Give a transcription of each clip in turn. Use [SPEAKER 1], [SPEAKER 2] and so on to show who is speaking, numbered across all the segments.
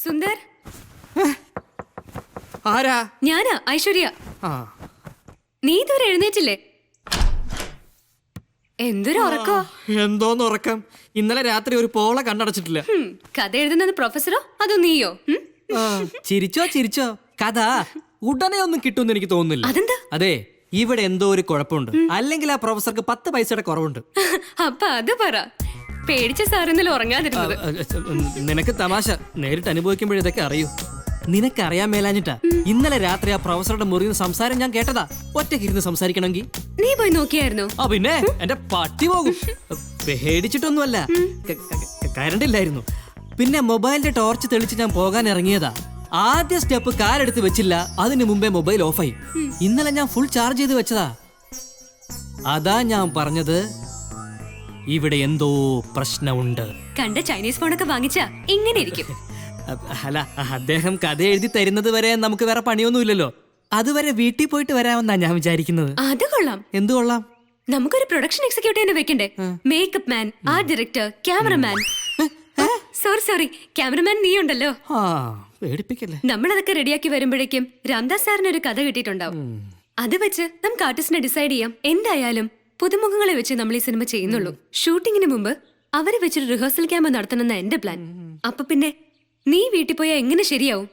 [SPEAKER 1] സുന്ദർ,
[SPEAKER 2] ആരാ?
[SPEAKER 1] ഞാനാ ഐശ്വര്യ.
[SPEAKER 2] ആ,
[SPEAKER 1] നീ ഇതുവരെ എഴുന്നേറ്റില്ലേ? എന്തൊരു ഉറക്കോ?
[SPEAKER 2] എന്തോന്ന് ഉറക്കം? ഇന്നലെ രാത്രി ഒരു പോള കണ്ണടച്ചിട്ടില്ല.
[SPEAKER 1] കഥ എഴുതുന്നത് പ്രൊഫസറോ അതോ നീയോ?
[SPEAKER 2] ആ, ചിരിച്ചോ ചിരിച്ചോ, കഥ ഉടനെ ഒന്നും കിട്ടുമെന്ന് എനിക്ക് തോന്നുന്നില്ല.
[SPEAKER 1] അതെന്താ?
[SPEAKER 2] അതെ, ഇവിടെ എന്തോ ഒരു കുഴപ്പമുണ്ട്. അല്ലെങ്കിൽ ആ പ്രൊഫസർക്ക് 10 പൈസയുടെ കുറവുണ്ട്.
[SPEAKER 1] അപ്പൊ അത് പറ. പേടിച്ച സാറിന്നലെ ഉറങ്ങാതിരുന്നത്.
[SPEAKER 2] നിനക്ക് തമാശ, നേരിട്ട് അനുഭവിക്കുമ്പോഴേ ഇതൊക്കെ അറിയൂ. നിനക്കറിയാൻ മേലാഞ്ഞിട്ടാ ഇന്നലെ രാത്രി ആ പ്രൊഫസറുടെ മുറിയിൽ സംസാരം ഞാൻ കേട്ടതാ. ഒറ്റയ്ക്കിരുന്ന് സംസാരിക്കണമെങ്കിൽ
[SPEAKER 1] നീ പോയി നോക്കിയായിരുന്നോ?
[SPEAKER 2] ആ പിന്നെ, എന്റെ പട്ടി പോകും. പേടിച്ചിട്ടൊന്നുമല്ല, കറണ്ട് ഇല്ലായിരുന്നു. പിന്നെ മൊബൈലിന്റെ ടോർച്ച് തെളിച്ച് ഞാൻ പോകാൻ ഇറങ്ങിയതാ. ആദ്യ സ്റ്റെപ്പ് കാലെടുത്ത് വെച്ചില്ല, അതിനു മുമ്പേ മൊബൈൽ ഓഫായി. ഇന്നലെ ഞാൻ ഫുൾ ചാർജ് ചെയ്ത് വെച്ചതാ. അതാ ഞാൻ പറഞ്ഞത്, ഇവിടെ എന്തോ പ്രശ്നമുണ്ട്.
[SPEAKER 1] കണ്ട ചൈനീസ് ഫോണൊക്കെ വാങ്ങിച്ചാ ഇങ്ങനെ ഇരിക്കും.
[SPEAKER 2] അല്ല, അദ്ദേഹം കഥ എഴുതി തരുന്നത് വരെ നമുക്ക് വേറെ പണിയൊന്നുമില്ലല്ലോ. അതുവരെ വീട്ടിൽ പോയിട്ട് വരാമെന്നാ ഞാൻ വിചാരിക്കുന്നത്.
[SPEAKER 1] അത് കൊള്ളാം.
[SPEAKER 2] എന്തു കൊള്ളാം?
[SPEAKER 1] നമുക്കൊരു പ്രൊഡക്ഷൻ എക്സിക്യൂട്ടീവിനെ വെക്കണ്ടേ? Makeup man, art director, cameraman. Sorry, cameraman നീ ഉണ്ടല്ലോ.
[SPEAKER 2] പേടിപ്പിക്കല്ലേ.
[SPEAKER 1] നമ്മളതൊക്കെ റെഡിയാക്കി വരുമ്പോഴേക്കും രാംദാസ് സാറിന് ഒരു കഥ കിട്ടിയിട്ടുണ്ടാവും. അത് വെച്ച് നമുക്ക് ആർട്ടിസ്റ്റിനെ ഡിസൈഡ് ചെയ്യാം. എന്തായാലും പുതുമുഖങ്ങളെ വെച്ച് നമ്മൾ ഈ സിനിമ ചെയ്യുന്നുള്ളൂ. ഷൂട്ടിങ്ങിന് മുമ്പ് അവരെ വെച്ചൊരു റിഹേഴ്സൽ ക്യാമ്പ് നടത്തണമെന്ന എന്റെ പ്ലാൻ. അപ്പൊ പിന്നെ നീ വീട്ടിൽ പോയാൽ എങ്ങനെ ശരിയാവും?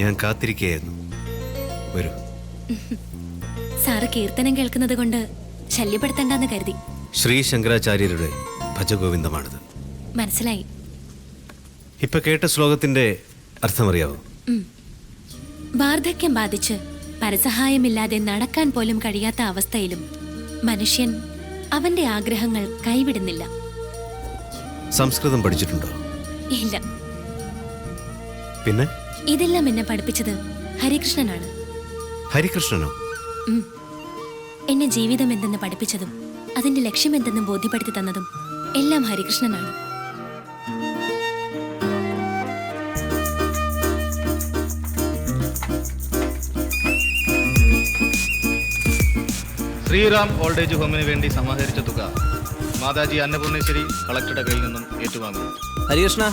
[SPEAKER 3] ഞാൻ കാത്തിരിക്കുകയായിരുന്നു. വരൂ.
[SPEAKER 1] സാറ് കീർത്തനം കേൾക്കുന്നത് കൊണ്ട് ശല്യപ്പെടുത്തണ്ടെന്ന് കരുതി.
[SPEAKER 3] ശ്രീ ശങ്കരാചാര്യരുടെ ഭജഗോവിന്ദമാണിത്.
[SPEAKER 1] മനസ്സിലായി.
[SPEAKER 3] ഇപ്പൊ കേട്ട ശ്ലോകത്തിന്റെ അർത്ഥമറിയാവോ?
[SPEAKER 1] വാർദ്ധക്യം ബാധിച്ച് പരസഹായമില്ലാതെ നടക്കാൻ പോലും കഴിയാത്ത അവസ്ഥയിലും മനുഷ്യൻ അവന്റെ ആഗ്രഹങ്ങൾ കൈവിടുന്നില്ല.
[SPEAKER 3] സംസ്കൃതം പഠിച്ചിട്ടുണ്ടോ?
[SPEAKER 1] ഇല്ല.
[SPEAKER 3] പിന്നെ
[SPEAKER 1] ഇതെല്ലാം എന്നെ പഠിപ്പിച്ചത് ഹരികൃഷ്ണനാണ്.
[SPEAKER 3] ഹരികൃഷ്ണനോ?
[SPEAKER 1] എന്നെ ജീവിതം എന്തെന്ന് പഠിപ്പിച്ചതും അതിന്റെ ലക്ഷ്യം എന്തെന്ന് ബോധ്യപ്പെടുത്തി തന്നതും എല്ലാം ഹരികൃഷ്ണനാണ്.
[SPEAKER 4] ശ്രീറാം ഓൾഡ് ഏജ് ഹോമിന് വേണ്ടി സമാഹരിച്ച തുക മാതാജി അന്നപൂർണേശ്വരി കളക്ടറുടെ കയ്യിൽ നിന്നും ഏറ്റുവാങ്ങുന്നു.
[SPEAKER 2] ഹരികൃഷ്ണ,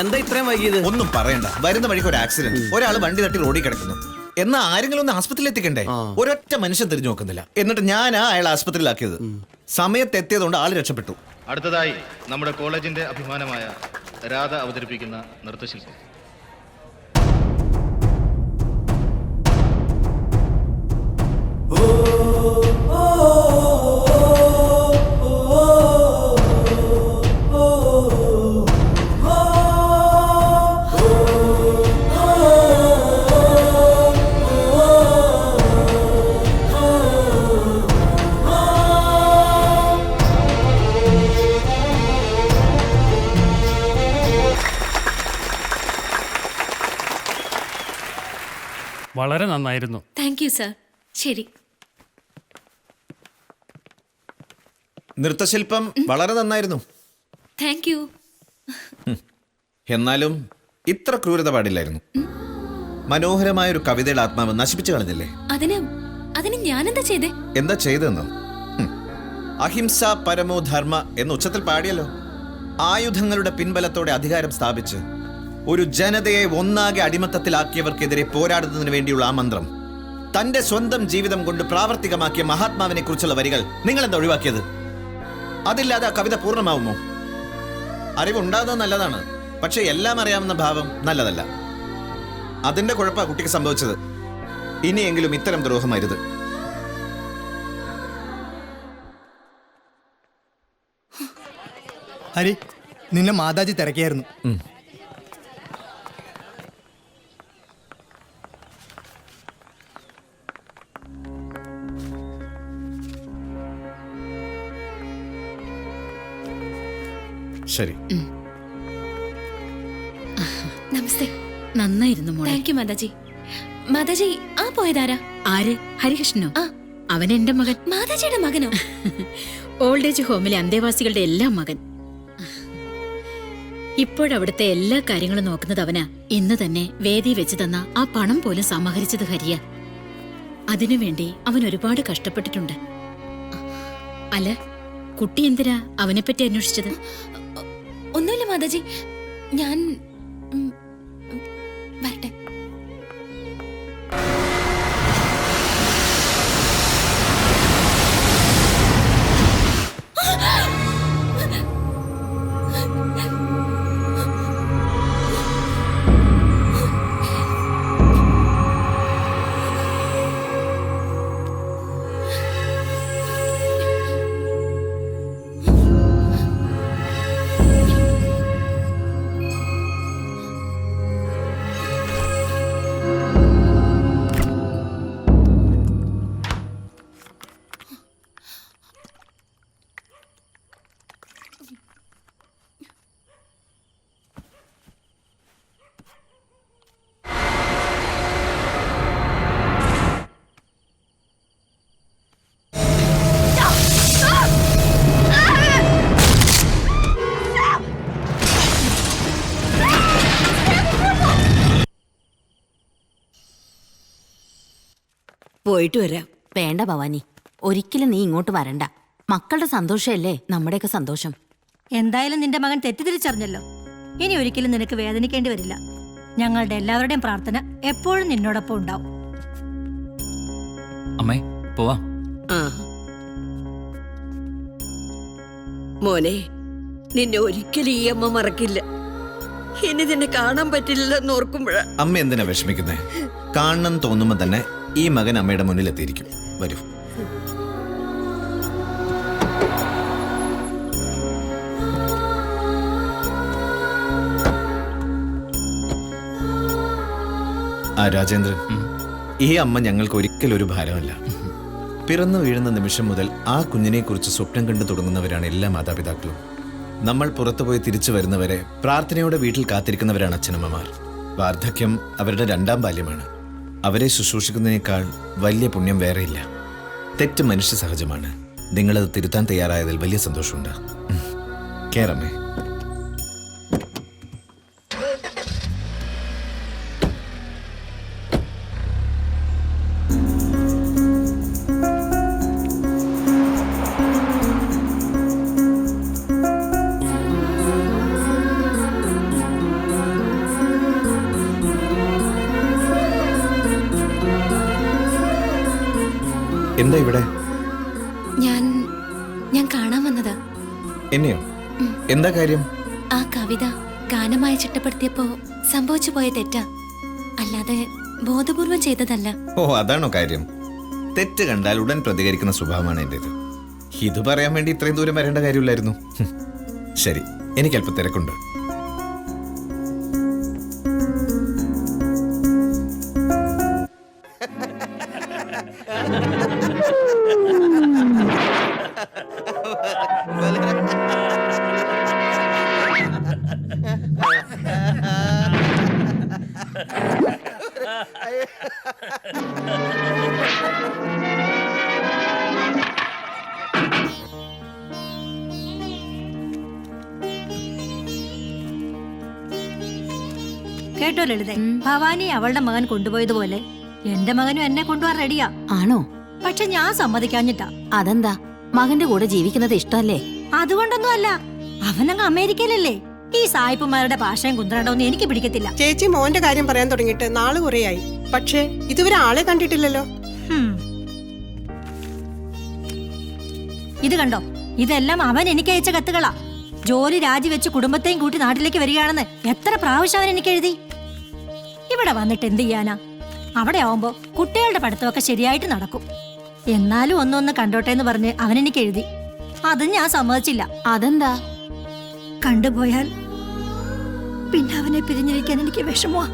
[SPEAKER 2] എന്താ ഇത്രയും വൈകിയത്?
[SPEAKER 5] ഒന്നും പറയണ്ട, വരുന്ന വഴിക്ക് ഒരു ആക്സിഡന്റ്. ഒരാൾ വണ്ടി തട്ടി റോഡിൽ കിടക്കുന്നു. എന്നാ ആരെങ്കിലും ഒന്ന് ആസ്പത്രിയിൽ എത്തിക്കണ്ടേ? ഒരൊറ്റ മനുഷ്യൻ തിരിഞ്ഞു നോക്കുന്നില്ല. എന്നിട്ട് ഞാനാ അയാൾ ആസ്പത്രിയിലാക്കിയത്. സമയത്ത് എത്തിയതുകൊണ്ട് ആള് രക്ഷപ്പെട്ടു.
[SPEAKER 4] അടുത്തതായി നമ്മുടെ കോളേജിന്റെ അഭിമാനമായ രാധ അവതരിപ്പിക്കുന്ന നൃത്തശില്പം.
[SPEAKER 6] വളരെ നന്നായിരുന്നു.
[SPEAKER 1] Thank you sir. ശരി.
[SPEAKER 5] നൃത്തശില്പം വളരെ നന്നായിരുന്നു.
[SPEAKER 1] Thank you.
[SPEAKER 5] എന്നാലും ഇത്ര ക്രൂരത പാടില്ലായിരുന്നു. മനോഹരമായ ഒരു കവിതയുടെ ആത്മാവ് നശിപ്പിച്ചു കളഞ്ഞില്ലേ?
[SPEAKER 1] അതിന് ഞാനെന്താ ചെയ്തേ?
[SPEAKER 5] എന്താ ചെയ്തെന്നോ? അഹിംസ പരമോ ധർമ്മ എന്ന് ഉച്ചത്തിൽ പാടിയല്ലോ. ആയുധങ്ങളുടെ പിൻബലത്തോടെ അധികാരം സ്ഥാപിച്ച് ഒരു ജനതയെ ഒന്നാകെ അടിമത്തത്തിലാക്കിയവർക്കെതിരെ പോരാടുന്നതിന് വേണ്ടിയുള്ള ആ മന്ത്രം തന്റെ സ്വന്തം ജീവിതം കൊണ്ട് പ്രാവർത്തികമാക്കിയ മഹാത്മാവിനെ കുറിച്ചുള്ള വരികൾ നിങ്ങൾ എന്താ ഒഴിവാക്കിയത്? അതില്ലാതെ ആ കവിത പൂർണ്ണമാവുമോ? അറിവുണ്ടാകുന്നത് നല്ലതാണ്, പക്ഷെ എല്ലാം അറിയാവുന്ന ഭാവം നല്ലതല്ല. അതിന്റെ കുഴപ്പ കുട്ടിക്ക് സംഭവിച്ചത്. ഇനിയെങ്കിലും ഇത്തരം ദ്രോഹം അരുത്.
[SPEAKER 7] ഹരി, നിന്നെ മാതാജി തിരക്കിയായിരുന്നു.
[SPEAKER 5] ശരി.
[SPEAKER 1] നമസ്തേ.
[SPEAKER 7] നന്നായിരുന്നു മോളെ.
[SPEAKER 1] Thank you Mataji. മാതാജി, ആ പോയതാരാ?
[SPEAKER 7] ആര്? ഹരികൃഷ്ണനോ?
[SPEAKER 1] ആ.
[SPEAKER 7] അവൻ എന്റെ മകൻ.
[SPEAKER 1] മാതാജിയുടെ മകനോ?
[SPEAKER 7] ഓൾഡ് ഏജ് ഹോമിലെ അന്തേവാസികളുടെ എല്ലാം മകൻ. ഇപ്പോഴവിടുത്തെ എല്ലാ കാര്യങ്ങളും നോക്കുന്നത് അവനാ. ഇന്ന് തന്നെ വേദി വെച്ച് തന്ന ആ പണം പോലും സമാഹരിച്ചത് ഹരിയ. അതിനുവേണ്ടി അവൻ ഒരുപാട് കഷ്ടപ്പെട്ടിട്ടുണ്ട്. അല്ല, കുട്ടി എന്തിനാ അവനെപ്പറ്റി അന്വേഷിച്ചത്?
[SPEAKER 1] ഒന്നുമില്ല മാതാജി, ഞാൻ വരട്ടെ.
[SPEAKER 8] പോയിട്ട് വരാം. വേണ്ട ഭവാനി, ഒരിക്കലും നീ ഇങ്ങോട്ട് വരണ്ട. മക്കളുടെ സന്തോഷമല്ലേ നമ്മുടെയൊക്കെ സന്തോഷം.
[SPEAKER 9] എന്തായാലും നിന്റെ മകൻ തെറ്റിദ്ധരിച്ചറിഞ്ഞല്ലോ. ഇനി ഒരിക്കലും നിനക്ക് വേദനിക്കേണ്ടി വരില്ല. ഞങ്ങളുടെ എല്ലാവരുടെയും പ്രാർത്ഥന എപ്പോഴും നിന്നോടൊപ്പം ഉണ്ടാവും.
[SPEAKER 2] അമ്മേ, പോവാം.
[SPEAKER 8] മോനെ, നിന്നെ ഒരിക്കലും ഈ അമ്മ മറക്കില്ല. ഇനി നിന്നെ കാണാൻ പറ്റില്ലെന്ന് ഓർക്കുമ്പോഴാ.
[SPEAKER 5] അമ്മ എന്തിനാ വിഷമിക്കുന്നേ? കാണണം തോന്നുമ്പോ തന്നെ ഈ മകൻ അമ്മയുടെ മുന്നിൽ എത്തിയിരിക്കും. വരൂ. ആ രാജേന്ദ്രൻ, ഈ അമ്മ ഞങ്ങൾക്ക് ഒരിക്കലും ഒരു ഭാരമല്ല. പിറന്നു വീഴുന്ന നിമിഷം മുതൽ ആ കുഞ്ഞിനെ കുറിച്ച് സ്വപ്നം കണ്ടു തുടങ്ങുന്നവരാണ് എല്ലാ മാതാപിതാക്കളും. നമ്മൾ പുറത്തുപോയി തിരിച്ചു വരുന്നവരെ പ്രാർത്ഥനയോടെ വീട്ടിൽ കാത്തിരിക്കുന്നവരാണ് അച്ഛനമ്മമാർ. വാർദ്ധക്യം അവരുടെ രണ്ടാം ബാല്യമാണ്. അവരെ ശുശ്രൂഷിക്കുന്നതിനേക്കാൾ വലിയ പുണ്യം വേറെയില്ല. തെറ്റ് മനുഷ്യ സഹജമാണ്. നിങ്ങളത് തിരുത്താൻ തയ്യാറായതിൽ വലിയ സന്തോഷമുണ്ട്. കേറമ്മേ. എന്താ ഇവിടെ?
[SPEAKER 1] ഞാൻ കാണാൻ വന്നതാ.
[SPEAKER 5] എന്നെയോ? എന്താ കാര്യം?
[SPEAKER 1] ആ കവിത ഗാനമായി ചിട്ടപ്പെടുത്തിയപ്പോ സംഭവിച്ചു പോയ തെറ്റാ, അല്ലാതെ ബോധപൂർവം ചെയ്തതല്ല.
[SPEAKER 5] ഓ, അതാണോ കാര്യം? തെറ്റ് കണ്ടാൽ ഉടൻ പ്രതികരിക്കുന്ന സ്വഭാവമാണ് എന്റേത്. ഇത് പറയാൻ വേണ്ടി ഇത്രയും ദൂരം വരേണ്ട കാര്യമില്ലായിരുന്നു. ശരി, എനിക്ക് അല്പം തിരക്കുണ്ട്.
[SPEAKER 9] കേട്ടോ ലളിതേ, ഭവാനി അവളുടെ മകൻ കൊണ്ടുപോയതുപോലെ എന്റെ മകനും എന്നെ കൊണ്ടുപോകാൻ റെഡിയാ.
[SPEAKER 8] ആണോ?
[SPEAKER 9] പക്ഷെ ഞാൻ സമ്മതിക്കാഞ്ഞിട്ടാ.
[SPEAKER 8] അതെന്താ? മകന്റെ കൂടെ ജീവിക്കുന്നത് ഇഷ്ടമല്ലേ?
[SPEAKER 9] അതുകൊണ്ടൊന്നും അല്ല, അവനങ്ങ് അമേരിക്കയിലല്ലേ. ഈ സായിപ്പുമാരുടെ ഭാഷയും കുന്ത്രണ്ടൊന്നും എനിക്ക് പിടിക്കത്തില്ല.
[SPEAKER 10] ചേച്ചി മോന്റെ കാര്യം പറയാൻ തുടങ്ങിയിട്ട് നാള് കുറേയായി. പക്ഷേ ഇതുവരെ ആളെ കണ്ടിട്ടില്ലല്ലോ.
[SPEAKER 9] ഇത് കണ്ടോ, ഇതെല്ലാം അവൻ എനിക്ക് അയച്ച കത്തുകളാ. ജോലി രാജിവെച്ച് കുടുംബത്തെയും കൂട്ടി നാട്ടിലേക്ക് വരികയാണെന്ന് എത്ര പ്രാവശ്യം അവൻ എനിക്ക് എഴുതി. ഇവിടെ വന്നിട്ട് എന്ത് ചെയ്യാനാ? അവിടെ ആവുമ്പോ കുട്ടികളുടെ പഠിത്തമൊക്കെ ശരിയായിട്ട് നടക്കും. എന്നാലും ഒന്നൊന്ന് കണ്ടോട്ടെ എന്ന് പറഞ്ഞ് അവൻ എനിക്ക് എഴുതി. അതും ഞാൻ സമ്മതിച്ചില്ല.
[SPEAKER 8] അതെന്താ?
[SPEAKER 9] കണ്ടുപോയാൽ പിന്നെ അവനെ പിരിഞ്ഞിരിക്കാൻ എനിക്ക് വിഷമമാ.